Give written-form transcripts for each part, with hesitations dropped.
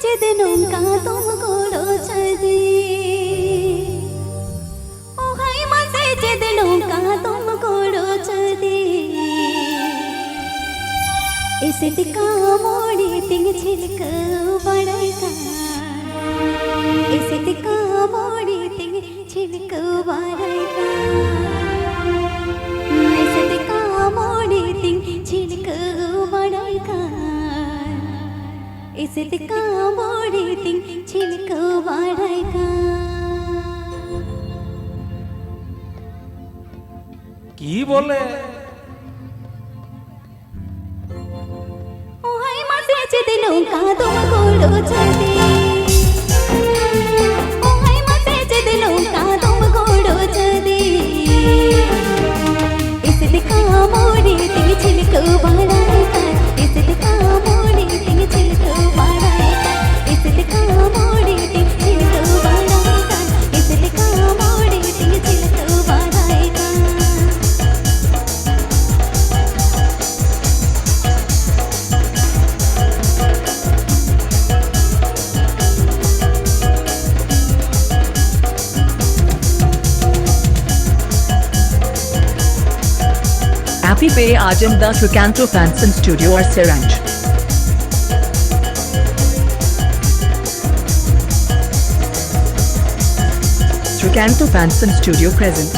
दिनों का तुमको रोचदी ओ हाय मसे दिनों का तुमको रोचदी इसे टिका मोड़ी तिंग छिलक बड़का इसे टिका मोड़ी तिंग छिलक बड़का इसे टिका मोड़ी तिंग छिलक बड़का इसे टिका मोड़ी तिंग छिलक बड़का কি বলে ओ हाय मसे दिनों का तुमको रोचदी ओ हाय मसे दिनों का तुमको रोचदी इसे टिका मोड़ी तिंग छिलक बड़का इसे टिका मोड़ी तिंग छिलक बड़का इसे टिका मोड़ी तिंग छिलक बड़का इसे टिका मोड़ी तिंग छिलक बड़का Happy Pay Ajam the Srikanto Fanson Studio or Siranj. Srikanto Fanson Studio present.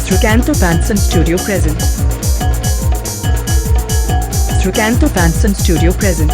Srikanto Fanson Studio present. Srikanto Fanson Studio present.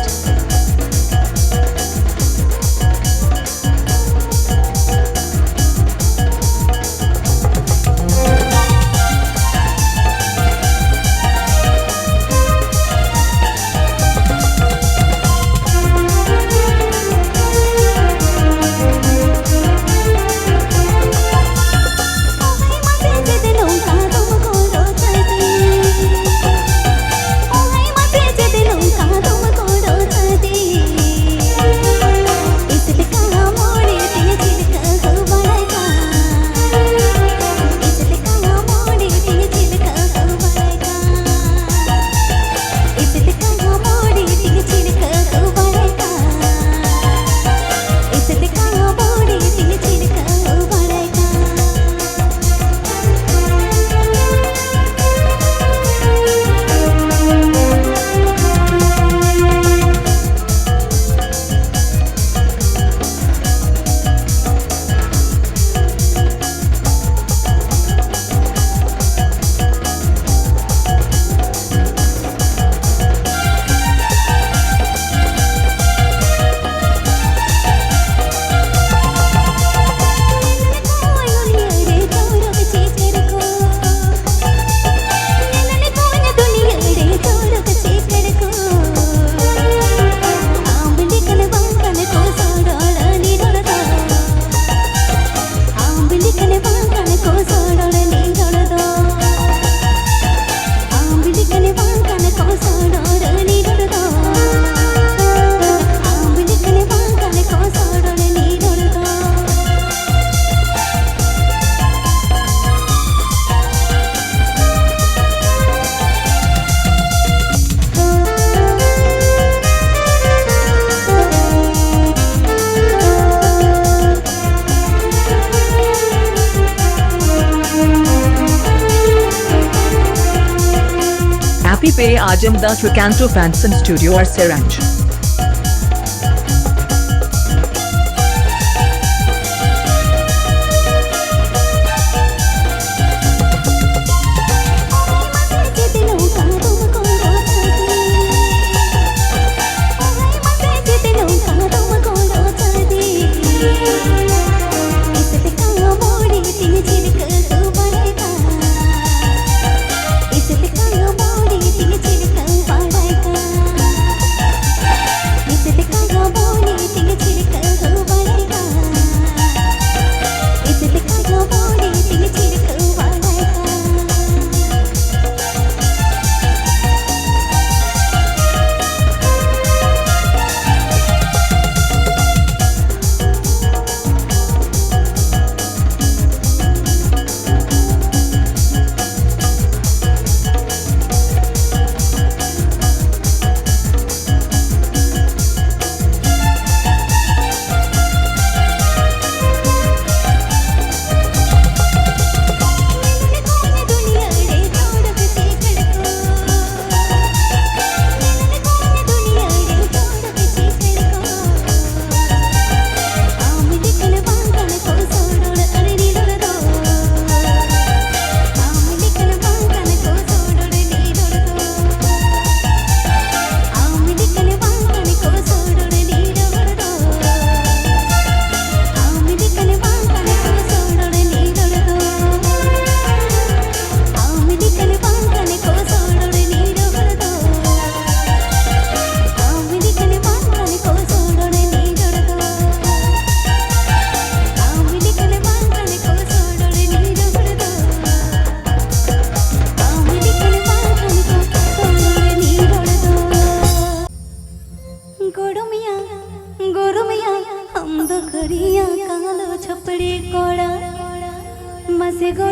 Happy Pay Ajam the Srikanto Fanson Studio or Siranj.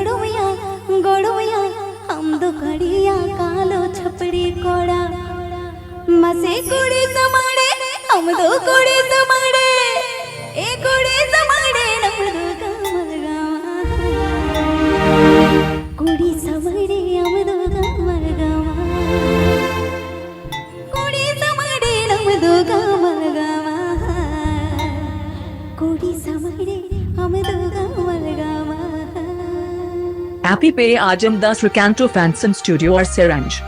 गोड़ुया गोड़ुया हम दो कड़िया कालो छपड़ी कोड़ा मसे कुड़ी समाड़े हम दो कुड़ी समाड़े ए कुड़ी समाड़े नम दो कमर गावा कुड़ी समाड़े हम दो कमर गावा कुड़ी समाड़े नम दो कमर गावा कुड़ी समाड़े हम दो कमर गावा Happy Pay Ajamdas Recanto Fanson Studio or Seranj.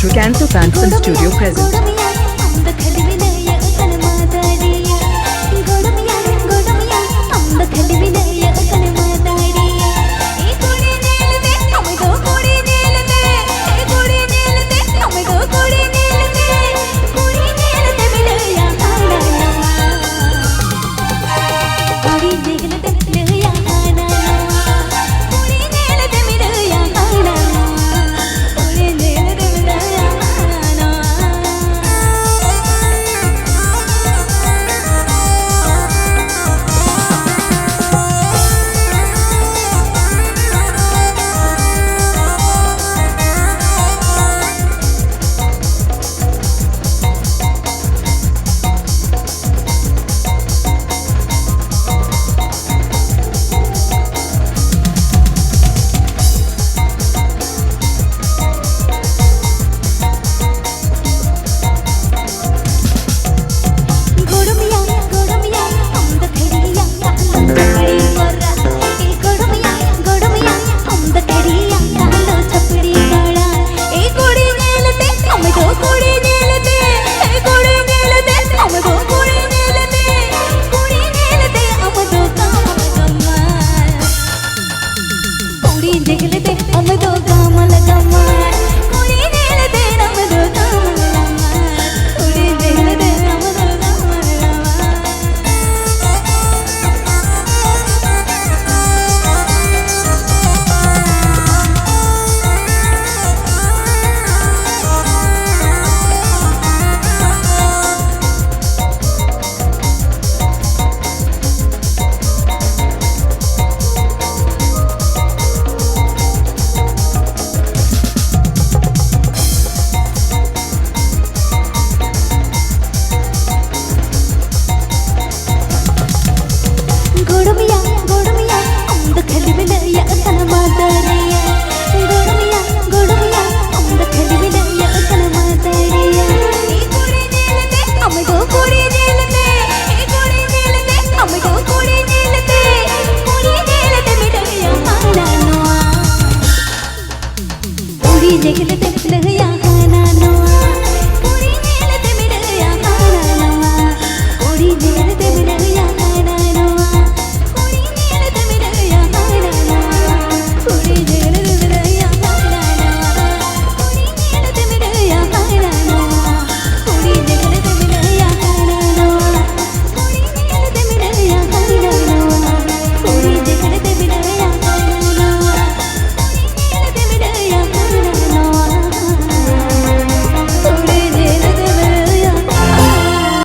Recanto Fanson Studio presents. देखते